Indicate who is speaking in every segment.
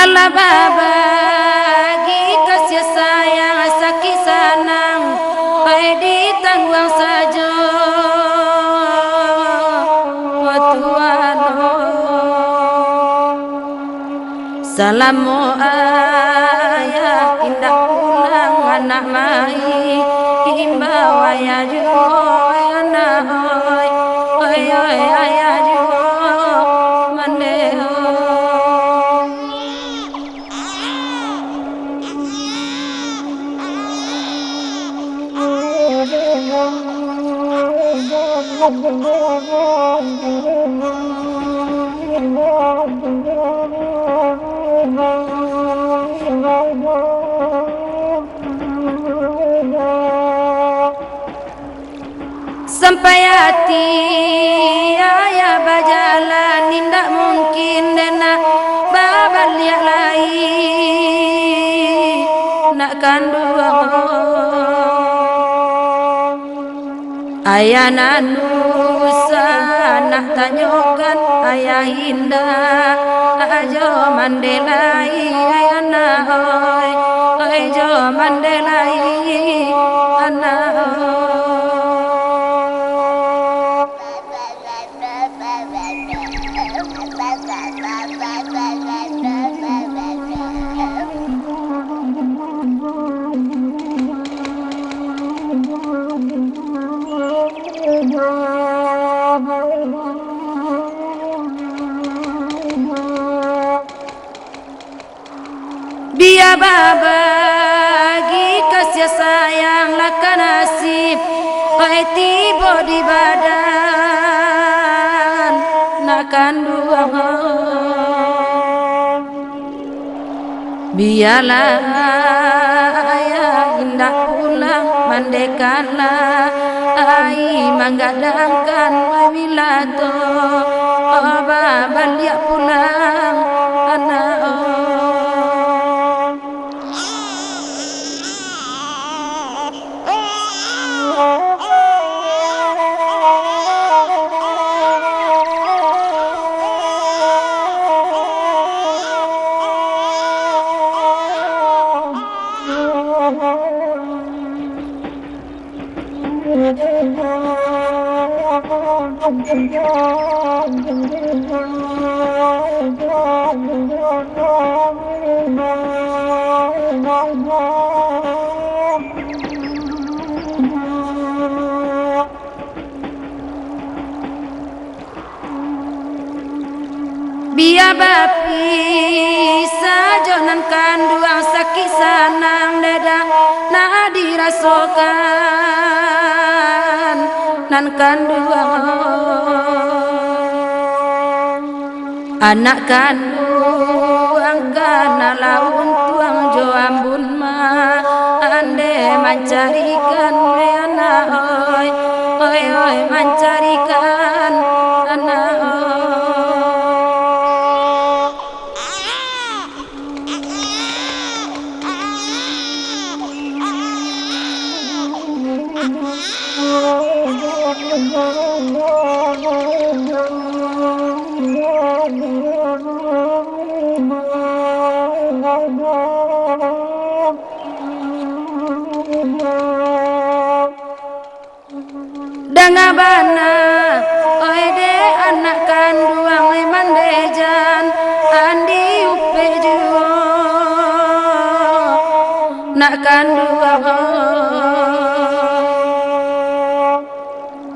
Speaker 1: Allah babagi kasih sayang sakit sanang baik ditanggung saja Tuhan. Salamu ayah indah pulang anak mai himbau ayah juga anak oi ayah juga mandeo. Sampai hati ayah berjalan tidak mungkin dena babaliak lain nak kandung ayah nanusa nak tanyakan ayah indah ajo mandelai ayah nak oi jo mandelai anak biar babagi kasih sayang laka nasib oi tiba di badan nak kandung biarlah ayah indah pulang mandekanlah ai manggadangkan wamilato oba balik pulang anak biar bapi sajonan kandung sakit sanang dedang nak dirasakan nan kandung anak kandung kana laun tuang jo ambun ma ande mencarikan anak oi mencarikan anak dangabana oi de anak kandung mandejan nak kanduang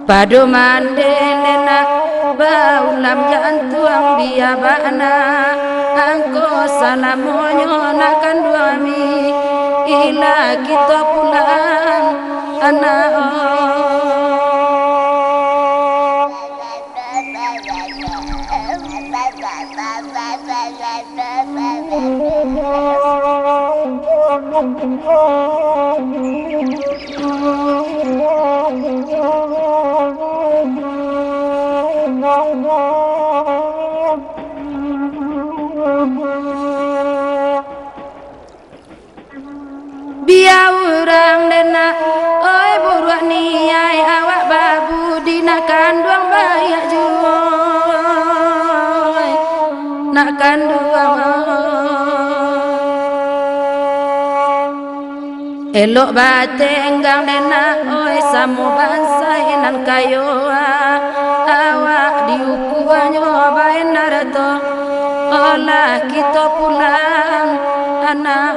Speaker 1: padu mandene nak baulam jantuang biabana angko salamonyo nak kanduami ila kita pulang anak biar orang dena oi buruak niai awak babu dina kanduang bayak juoi nak kanduang elok batenggang dena oi samu bansai nan kayo awak diukuanyo bain narato olah kita pulang anak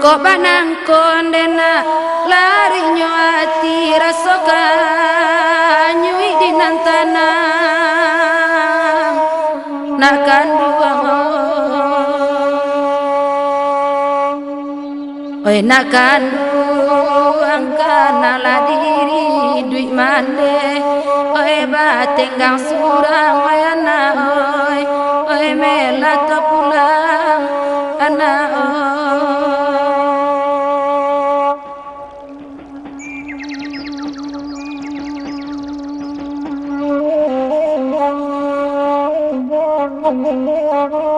Speaker 1: kok banang kondena lari nyoati rasoka nyui dinantana nak kanduang oi nak kanduang kana la diri duit mande oi batenggang surang oi anak oi melato pulang anak
Speaker 2: Oh